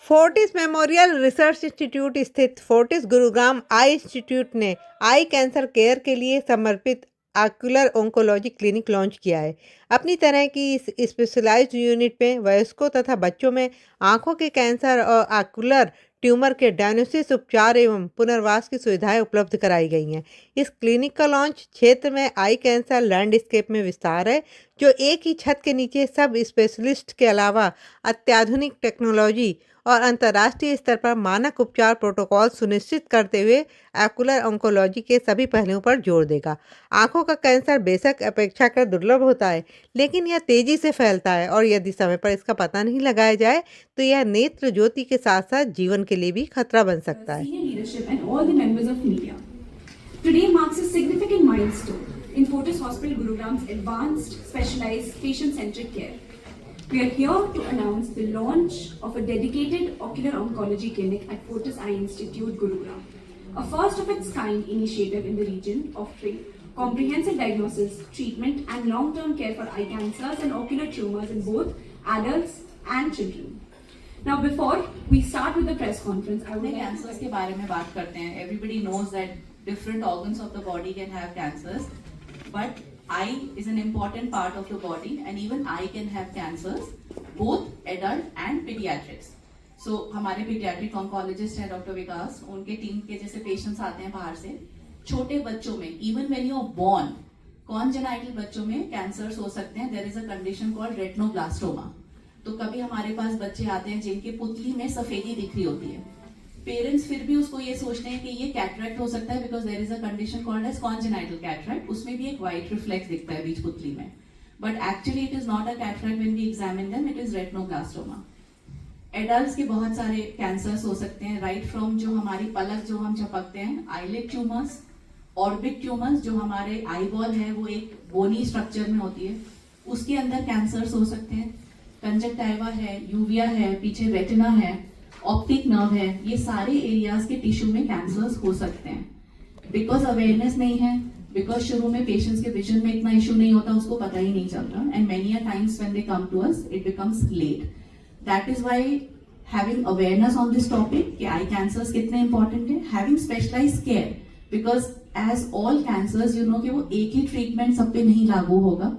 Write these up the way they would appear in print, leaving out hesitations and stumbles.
Fortis memorial research institute स्थित Fortis Gurugram आई institute ने आई cancer care के लिए समर्पित आक्यूलर ओंकोलॉजी क्लिनिक लॉन्च किया है। अपनी तरह की इस स्पेशलाइज्ड यूनिट में वयस्कों तथा बच्चों में आंखों के कैंसर और आक्यूलर ट्यूमर के डायग्नोसिस, उपचार एवं पुनर्वास की सुविधाएं उपलब्ध कराई गई हैं। इस क्लिनिक का लॉन्च क्षेत्र में आई कैंसर लैंडस्केप में विस्तार है, जो एक ही छत के नीचे सब स्पेशलिस्ट के अलावा अत्याधुनिक टेक्नोलॉजी और अंतर्राष्ट्रीय स्तर पर मानक उपचार प्रोटोकॉल सुनिश्चित करते हुए एक्यूलर ऑन्कोलॉजी के सभी पहलुओं पर जोर देगा। आंखों का कैंसर बेशक अपेक्षाकृत दुर्लभ होता है, लेकिन यह तेजी से फैलता है और यदि समय पर इसका पता नहीं लगाया जाए तो यह नेत्र ज्योति के साथ साथ जीवन के लिए भी खतरा बन सकता है। Senior leadership and all the members of media. Today marks a significant milestone in Fortis Hospital Gurugram's advanced, specialized, patient-centric care. We are here to announce the launch of a dedicated ocular oncology clinic at Fortis Eye Institute, Gurugram, a first of its kind initiative in the region offering comprehensive diagnosis, treatment and long-term care for eye cancers and ocular tumors in both adults and children. Now before we start with the press conference, I would like cancers के बारे में बात करते हैं. Everybody knows that different organs of the body can have cancers, but eye is an important part of the body, and even eye can have cancers, both adult and pediatrics. So हमारे pediatric oncologist हैं doctor विकास, उनके team के जैसे patients आते हैं बाहर से. छोटे बच्चों में even when you are born, congenital बच्चों में cancers हो सकते हैं. There is a condition called retinoblastoma. तो कभी हमारे पास बच्चे आते हैं जिनके पुतली में सफेदी दिख रही होती है. पेरेंट्स फिर भी उसको ये सोचते हैं कि ये कैटरेक्ट हो सकता है because there is a condition called as congenital cataract. उसमें भी एक व्हाइट रिफ्लेक्स दिखता है बीच पुतली में, but actually it is not a cataract. When we examine them it is retinoblastoma. Adults के बहुत सारे कैंसर्स हो सकते हैं, राइट फ्रॉम जो हमारी पलक जो हम झपकते हैं, आईलिड ट्यूमर्स, ऑर्बिट ट्यूमर्स जो हमारे आई बॉल है वो एक बोनी स्ट्रक्चर में होती है, उसके अंदर कैंसर्स हो सकते हैं. कंजक्टाइवा है, यूविया है, पीछे रेटिना है, ऑप्टिक नर्व है, ये सारे एरियाज के टिश्यू में कैंसर्स हो सकते हैं. बिकॉज अवेयरनेस नहीं है, बिकॉज शुरू में पेशेंट्स के विजन में इतना इशू नहीं होता, उसको पता ही नहीं चलता, and many a times when they come to us it becomes late. That is why having awareness on this topic कि आई कैंसर्स कितने इंपॉर्टेंट है, having specialised care, because as all cancers you know कि वो एक ही treatment सब पे नहीं लागू होगा.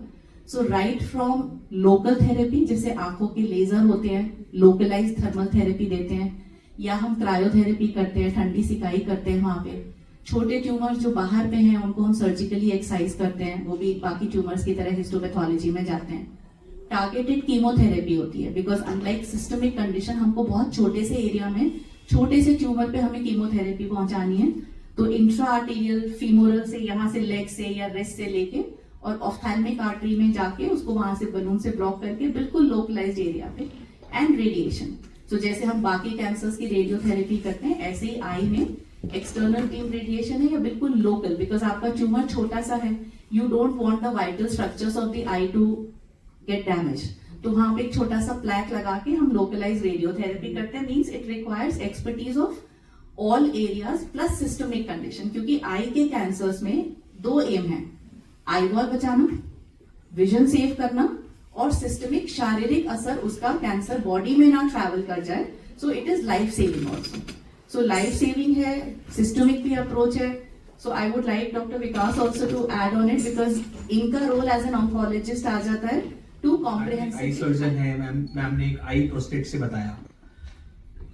सो राइट फ्रॉम लोकल थेरेपी, जैसे आंखों के लेजर होते हैं, लोकलाइज थर्मल थेरेपी देते हैं, या हम क्रायोथेरेपी करते हैं, ठंडी सिकाई करते हैं वहां पे. छोटे ट्यूमर्स जो बाहर पे हैं उनको हम सर्जिकली एक्सरसाइज करते हैं, वो भी बाकी ट्यूमर्स की तरह हिस्टोपैथोलॉजी में जाते हैं. टारगेटेड कीमोथेरेपी होती है बिकॉज अनलाइक सिस्टमिक कंडीशन हमको बहुत छोटे से एरिया में छोटे से ट्यूमर पे हमें कीमोथेरेपी पहुंचानी है. तो इंट्रा आर्टीरियल फीमोरल से, यहाँ से लेग से या रिस्ट से लेके और ऑफ्थैल्मिक आर्टरी में जाके उसको वहां से बलून से ब्लॉक करके बिल्कुल लोकलाइज्ड एरिया पे. एंड रेडिएशन, सो जैसे हम बाकी कैंसर्स की रेडियोथेरेपी करते हैं ऐसे ही आई में एक्सटर्नल बीम रेडिएशन है या बिल्कुल लोकल, बिकॉज आपका ट्यूमर छोटा सा है, you don't want the vital structures of the eye to get damage. तो वहां पे एक छोटा सा प्लैक लगा के हम लोकलाइज रेडियोथेरेपी करते हैं. Means it requires expertise of all areas plus systemic condition, क्योंकि आई के कैंसर्स में दो एम है, आई बॉल बचाना, विजन सेव करना, और सिस्टमिक शारीरिक असर उसका कैंसर बॉडी में ना ट्रैवल कर जाए. So it is life saving also. So life saving है, सिस्टमिक भी अप्रोच है. So I would like doctor Vikas also to add on it, because इनका रोल एज एन ऑन्कोलॉजिस्ट आ जाता है टू कॉम्प्रिहेंसिव. आई सर्जन है मैम ने एक आई प्रोस्टेट से बताया,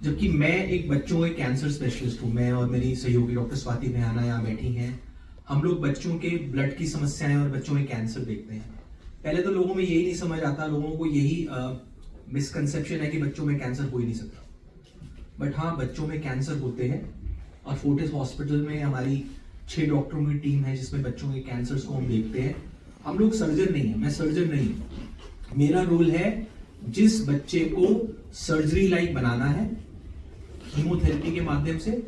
जबकि मैं एक बच्चों के कैंसर स्पेशलिस्ट हूँ. मैं और मेरी सहयोगी डॉक्टर स्वाति मेहाना यहाँ बैठी हैं. हम लोग बच्चों के ब्लड की समस्याएं और बच्चों में कैंसर देखते हैं. पहले तो लोगों में यही नहीं समझ आता, लोगों को यही मिसकंसेप्शन है कि बच्चों में कैंसर हो ही नहीं सकता. बट हाँ, बच्चों में कैंसर होते हैं, और फोर्टिस हॉस्पिटल में हमारी 6 डॉक्टरों की टीम है जिसमें बच्चों के कैंसर्स को हम देखते हैं. हम लोग सर्जन नहीं है, मैं सर्जन नहीं हूं. मेरा रोल है जिस बच्चे को सर्जरी लाइक बनाना है कीमोथेरेपी के माध्यम से,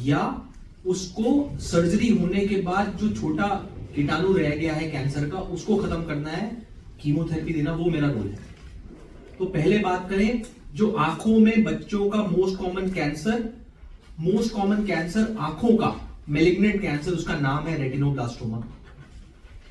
या उसको सर्जरी होने के बाद जो छोटा कीटाणु रह गया है कैंसर का उसको खत्म करना है, कीमोथेरेपी देना, वो मेरा रोल है. तो पहले बात करें जो आंखों में बच्चों का मोस्ट कॉमन कैंसर आंखों का मैलिग्नेंट कैंसर, उसका नाम है रेटिनोब्लास्टोमा.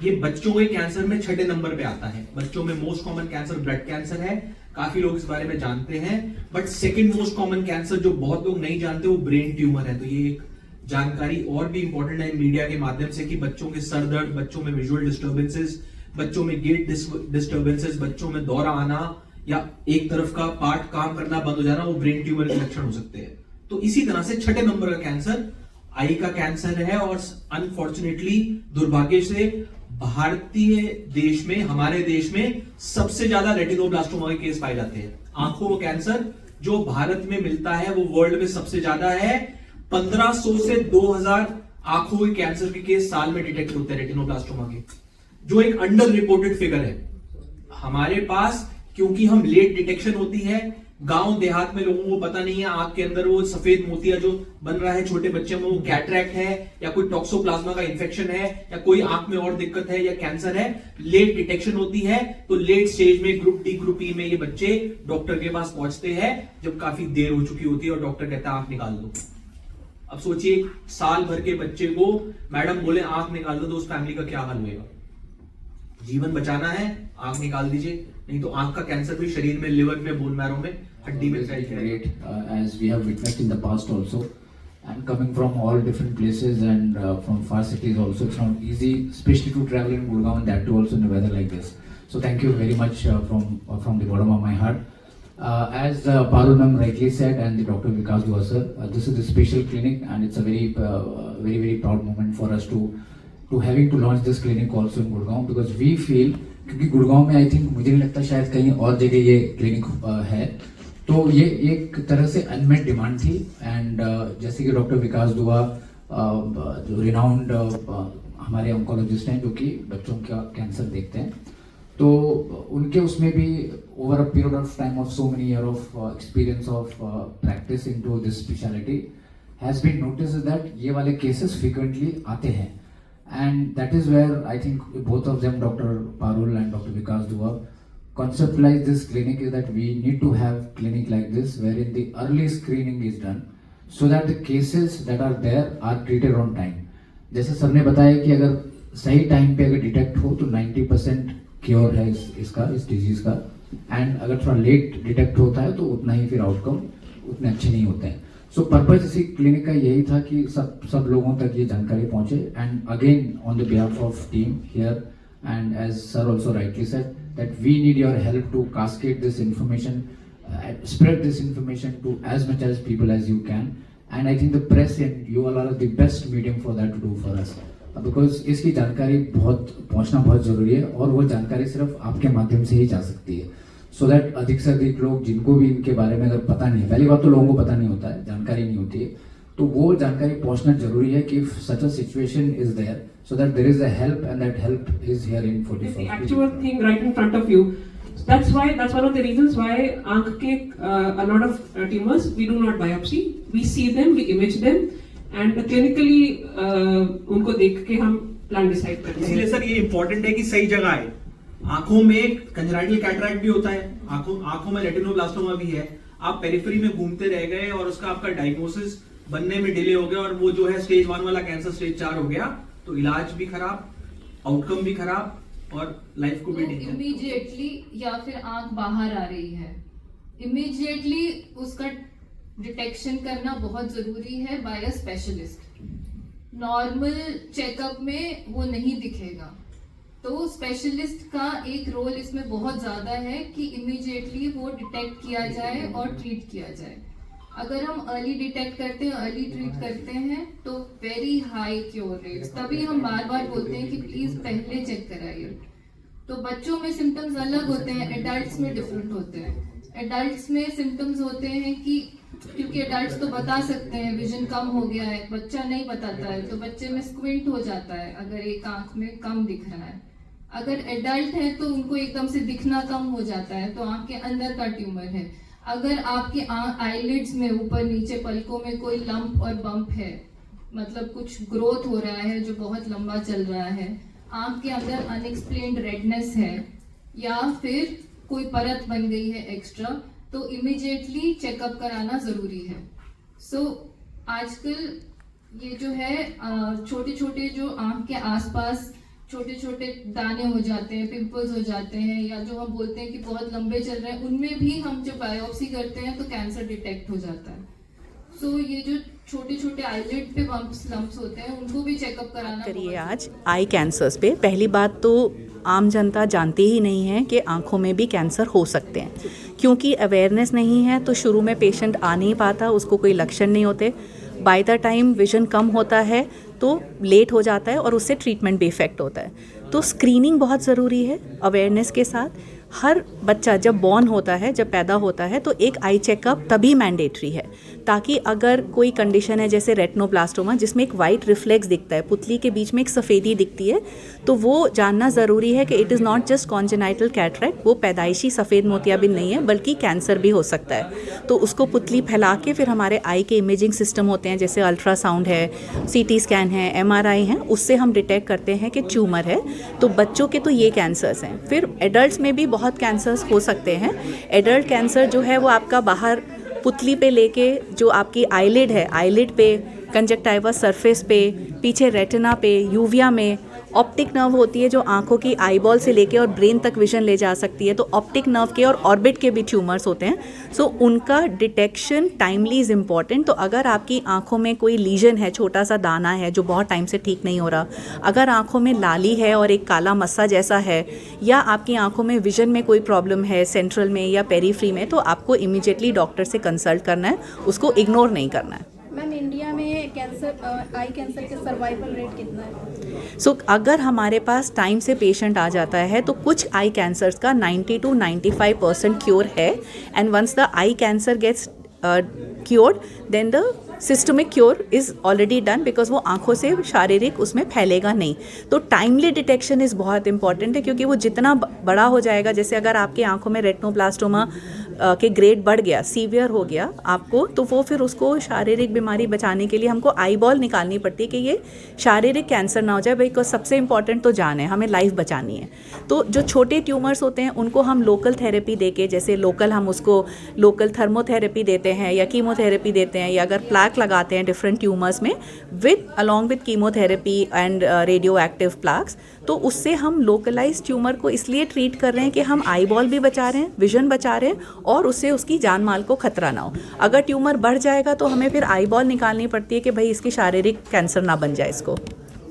ये बच्चों के कैंसर में 6ठे नंबर पे आता है. बच्चों में most common cancer blood cancer है, काफी लोग इस बारे में जानते हैं, but second most common cancer जो बहुत लोग नहीं जानते वो ब्रेन ट्यूमर है। तो ये एक जानकारी और भी इंपॉर्टेंट है मीडिया के माध्यम से कि बच्चों के सर दर्द, बच्चों में विजुअल डिस्टर्बेंसेस, बच्चों में गेट डिस्टर्बेंसेस, बच्चों में दौरा आना या एक तरफ का पार्ट काम करना बंद हो जाना, वो ब्रेन ट्यूमर के लक्षण हो सकते हैं। तो इसी तरह से छठे नंबर का कैंसर आई का कैंसर है, और अनफॉर्चुनेटली दुर्भाग्य से भारतीय देश में, हमारे देश में सबसे ज्यादा रेटिनोब्लास्टोमा के केस पाए जाते हैं। आंखों का कैंसर जो भारत में मिलता है वो वर्ल्ड में सबसे ज्यादा है। 1500 से 2000 आंखों के कैंसर के केस साल में डिटेक्ट होते हैं रेटिनोब्लास्टोमा के, जो एक अंडर रिपोर्टेड फिगर है हमारे पास, क्योंकि हम लेट डिटेक्शन होती है। गांव देहात में लोगों को पता नहीं है आंख के अंदर वो सफेद मोतिया जो बन रहा है छोटे बच्चे में, वो कैटरैक्ट है या कोई टॉक्सोप्लाज्मा का इंफेक्शन है या कोई आंख में और दिक्कत है या कैंसर है। लेट डिटेक्शन होती है तो लेट स्टेज में ग्रुप डी ग्रुप ई में ये बच्चे डॉक्टर के पास पहुंचते हैं जब काफी देर हो चुकी होती है और डॉक्टर कहता है आंख निकाल दो। अब सोचिए साल भर के बच्चे को मैडम बोले आंख निकाल दो तो उस फैमिली का क्या हाल होगा। जीवन बचाना है, आंख निकाल दीजिए, नहीं तो आंख का कैंसर भी शरीर में, लिवर में, बोन मैरो में, हड्डी में फैल जाएगा। As we have witnessed in the past also, and coming from all different places and from far cities also, it's not easy, especially to travel in Gurgaon, and that too also in a weather like this. So thank you very much from the bottom of my heart. As Parul ma'am rightly said, and the Dr. Vikas Dua sir, this is a special clinic, and it's a very proud moment for us to having to launch this clinic also in Gurgaon, because we feel, क्योंकि गुड़गांव में I think मुझे नहीं लगता शायद कहीं और जगह ये क्लिनिक है, तो ये एक तरह से अनमेट डिमांड थी। एंड जैसे कि डॉक्टर विकास दुआ जो रिनाउंड हमारे ऑन्कोलॉजिस्ट हैं जो कि बच्चों का कैंसर देखते हैं, तो उनके उसमें भी over a period of time of so many year of experience of practice into this speciality has been notice that ये वाले केसेस फ्रीक्वेंटली आते हैं। And that is where I think both of them, Dr. Parul and Dr. Vikas Dua, conceptualized this clinic, is that we need to have clinic like this wherein the early screening is done so that the cases that are there are treated on time. जैसे sir ने बताया कि अगर सही time पे अगर detect हो तो 90% क्योर है इस डिजीज का, एंड अगर थोड़ा लेट डिटेक्ट होता है तो उतना ही फिर आउटकम उतने अच्छे नहीं होते हैं। सो पर्पज इसी क्लिनिक का यही था कि सब लोगों तक ये जानकारी पहुंचे। And again on the behalf of team here, and as sir also rightly said that we need your help to cascade this information, spread this information to as much as people as you can, and I think the press and you all are the best medium for that to do for us, because इसकी जानकारी पहुंचना बहुत जरूरी है, और वो जानकारी सिर्फ आपके माध्यम से ही जा सकती है, so that अधिक से अधिक लोग जिनको भी इनके बारे में अगर पता नहीं है, पहली बात तो लोगों को पता नहीं होता है, जानकारी नहीं होती है, तो वो जानकारी पहुंचना जरूरी है कि such a situation is there, so that there is a help, and that help is here in 44. The actual thing right in front of you. So that's one of the reasons why aankh ke a lot of tumors we do not biopsy. We see them, we image them, and clinically उनको देख के हम plan decide करते हैं। इसलिए sir ये important है कि सही जगह है। आंखों में कंजराइटल कैटरैक्ट भी होता है, आंखों में रेटिनोब्लास्टोमा भी है। आप पेरिफेरी में घूमते रह गए और उसका आपका डायग्नोसिस बनने में डिले हो गया, और वो जो है स्टेज 1 वाला कैंसर स्टेज 4 हो गया, तो इलाज भी खराब, आउटकम भी खराब, और लाइफ को भी डेंजर। इमीडिएटली या फिर आंख बाहर आ रही है, इमीडिएटली उसका डिटेक्शन करना बहुत जरूरी है by a specialist. Normal checkup में वो नहीं दिखेगा, तो स्पेशलिस्ट का एक रोल इसमें बहुत ज्यादा है कि इमीडिएटली वो डिटेक्ट किया जाए और ट्रीट किया जाए। अगर हम अर्ली डिटेक्ट करते हैं, अर्ली ट्रीट करते हैं, तो वेरी हाई क्योर रेट्स। तभी हम बार बार बोलते हैं कि प्लीज पहले चेक कराइए। तो बच्चों में सिम्टम्स अलग होते हैं, एडल्ट्स में डिफरेंट होते हैं। एडल्ट्स में सिम्टम्स होते हैं कि क्योंकि एडल्ट्स तो बता सकते हैं विजन कम हो गया है, बच्चा नहीं बताता है, तो बच्चे में स्क्विंट हो जाता है अगर एक आंख में कम दिख रहा है। अगर एडल्ट है तो उनको एकदम से दिखना कम हो जाता है, तो आंख के अंदर का ट्यूमर है। अगर आपके आईलिड्स में ऊपर नीचे पलकों में कोई लंप और बम्प है, मतलब कुछ ग्रोथ हो रहा है जो बहुत लंबा चल रहा है, आंख के अंदर अनएक्सप्लेन्ड रेडनेस है, या फिर कोई परत बन गई है एक्स्ट्रा, तो इमीडिएटली चेकअप कराना जरूरी है। सो आजकल ये जो है छोटे छोटे जो आंख के आसपास छोटे छोटे दाने हो जाते हैं, पिंपल्स हो जाते हैं, या जो हम बोलते हैं कि बहुत लंबे चल रहे हैं, उनमें भी हम जब बायोप्सी करते हैं तो कैंसर डिटेक्ट हो जाता है। सो ये जो छोटे छोटे आईलिड पे बम्प्स लम्प्स होते हैं उनको भी चेकअप कराना करिए आज आई कैंसर्स पे। पहली बात तो आम जनता जानती ही नहीं है कि आँखों में भी कैंसर हो सकते हैं, क्योंकि अवेयरनेस नहीं है तो शुरू में पेशेंट आ नहीं पाता, उसको कोई लक्षण नहीं होते। बाय द टाइम विजन कम होता है तो लेट हो जाता है और उससे ट्रीटमेंट भी इफ़ेक्ट होता है। तो स्क्रीनिंग बहुत ज़रूरी है अवेयरनेस के साथ। हर बच्चा जब बॉर्न होता है, जब पैदा होता है, तो एक आई चेकअप तभी मैंडेटरी है, ताकि अगर कोई कंडीशन है जैसे रेटिनोब्लास्टोमा जिसमें एक वाइट रिफ्लेक्स दिखता है, पुतली के बीच में एक सफ़ेदी दिखती है, तो वो जानना ज़रूरी है कि it is not just congenital cataract, वो पैदाइशी सफ़ेद मोतियाबिंद नहीं है बल्कि कैंसर भी हो सकता है। तो उसको पुतली फैला के फिर हमारे आई के इमेजिंग सिस्टम होते हैं जैसे अल्ट्रासाउंड है, CT स्कैन है, MRI है, उससे हम डिटेक्ट करते हैं कि ट्यूमर है। तो बच्चों के तो ये कैंसर्स हैं। फिर एडल्ट्स में भी बहुत कैंसर्स हो सकते हैं। एडल्ट कैंसर जो है वो आपका बाहर पुतली पे लेके जो आपकी आईलिड है, आईलिड पे, कंजक्टाइवा सरफेस पे, पीछे रेटिना पे, यूविया में, ऑप्टिक नर्व होती है जो आंखों की आईबॉल से लेके और ब्रेन तक विजन ले जा सकती है। तो ऑप्टिक नर्व के और ऑर्बिट के भी ट्यूमर्स होते हैं। सो उनका डिटेक्शन टाइमली इज़ इम्पॉर्टेंट। तो अगर आपकी आंखों में कोई लीजन है, छोटा सा दाना है जो बहुत टाइम से ठीक नहीं हो रहा, अगर आंखों में लाली है और एक काला मस्सा जैसा है, या आपकी आंखों में विजन में कोई प्रॉब्लम है सेंट्रल में या पेरीफ्री में, तो आपको इमीडिएटली डॉक्टर से कंसल्ट करना है, उसको इग्नोर नहीं करना है। मैम इंडिया में कैंसर आई कैंसर के सर्वाइवल रेट कितना है? सो अगर हमारे पास टाइम से पेशेंट आ जाता है तो कुछ आई कैंसर्स का 90 to 95% क्योर है। And once the eye cancer gets cured then the systemic cure is already done, because वो आंखों से शारीरिक उसमें फैलेगा नहीं। तो टाइमली डिटेक्शन इज़ बहुत इंपॉर्टेंट है, क्योंकि वो जितना बड़ा हो जाएगा, जैसे अगर आपकी आंखों में रेटिनोब्लास्टोमा के ग्रेड बढ़ गया, सीवियर हो गया आपको, तो वो फिर उसको शारीरिक बीमारी बचाने के लिए हमको आई बॉल निकालनी पड़ती है कि ये शारीरिक कैंसर ना हो जाए, बिकॉज सबसे इंपॉर्टेंट तो जान है, हमें लाइफ बचानी है। तो जो छोटे ट्यूमर्स होते हैं उनको हम लोकल थेरेपी देके, जैसे लोकल हम उसको लोकल थर्मोथेरेपी देते हैं या कीमोथेरेपी देते हैं, या अगर प्लाक लगाते हैं डिफरेंट ट्यूमर्स में along with chemotherapy and radio active plaques, तो उससे हम लोकलाइज ट्यूमर को इसलिए ट्रीट कर रहे हैं कि हम आई बॉल भी बचा रहे हैं, विजन बचा रहे हैं, और उससे उसकी जान माल को खतरा ना हो। अगर ट्यूमर बढ़ जाएगा तो हमें फिर आई बॉल निकालनी पड़ती है कि भाई इसकी शारीरिक कैंसर ना बन जाए इसको।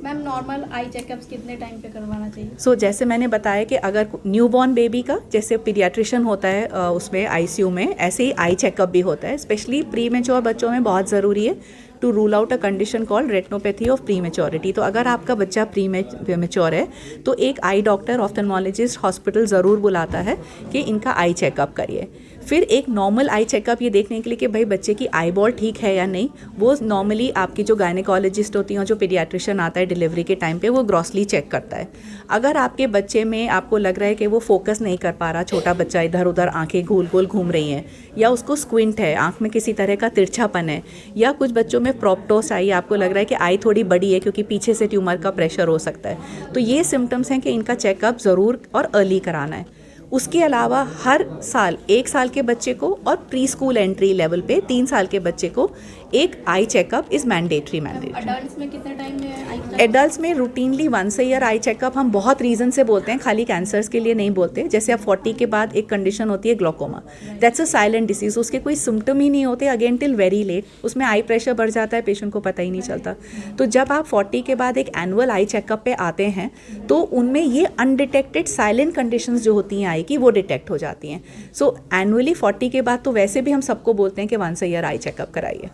मैम नॉर्मल आई चेकअप्स कितने टाइम पे करवाना चाहिए? सो जैसे मैंने बताया कि अगर न्यूबॉर्न बेबी का जैसे पीडियाट्रिशियन होता है उसमें ICU में, ऐसे ही आई चेकअप भी होता है। स्पेशली प्री मेच्योर बच्चों में बहुत ज़रूरी है to rule out a condition called retinopathy of prematurity. तो अगर आपका बच्चा प्री मेच्योर है तो एक आई डॉक्टर, ऑफ्थेल्मोलॉजिस्ट हॉस्पिटल ज़रूर बुलाता है कि इनका आई चेकअप करिए। फिर एक नॉर्मल आई चेकअप ये देखने के लिए कि भाई बच्चे की आई बॉल ठीक है या नहीं, वो नॉर्मली आपकी जो गायनेकोलॉजिस्ट होती हैं, जो पीडियाट्रिशियन आता है डिलीवरी के टाइम पे, वो ग्रॉसली चेक करता है। अगर आपके बच्चे में आपको लग रहा है कि वो फोकस नहीं कर पा रहा, छोटा बच्चा इधर उधर आंखें गोल गोल घूम रही हैं, या उसको स्क्विंट है, आंख में किसी तरह का तिरछापन है, या कुछ बच्चों में प्रोप्टोस आई, आपको लग रहा है कि आई थोड़ी बड़ी है क्योंकि पीछे से ट्यूमर का प्रेशर हो सकता है, तो ये सिम्टम्स हैं कि इनका चेकअप ज़रूर और अर्ली कराना है। उसके अलावा हर साल 1 साल के बच्चे को और प्री स्कूल एंट्री लेवल पे 3 साल के बच्चे को एक eye checkup is mandatory. Adults में कितने टाइम में आई चेकअप? एडल्ट्स में रूटीनली 1 ईयर आई चेकअप हम बहुत रीज़न से बोलते हैं, खाली कैंसर्स के लिए नहीं बोलते। जैसे अब 40 के बाद एक कंडीशन होती है glaucoma, that's a silent disease, उसके कोई सिम्टम ही नहीं होते अगेन टिल वेरी लेट, उसमें आई प्रेशर बढ़ जाता है, पेशेंट को पता ही नहीं चलता। तो जब आप 40 के बाद एक एनुअल आई चेकअप पे आते हैं तो उनमें ये अनडिटेक्टेड साइलेंट कंडीशंस जो होती हैं आई की, वो डिटेक्ट हो जाती हैं। सो एनुअली 40 के बाद तो वैसे भी हम सबको बोलते हैं कि 1 ईयर आई चेकअप कराइए।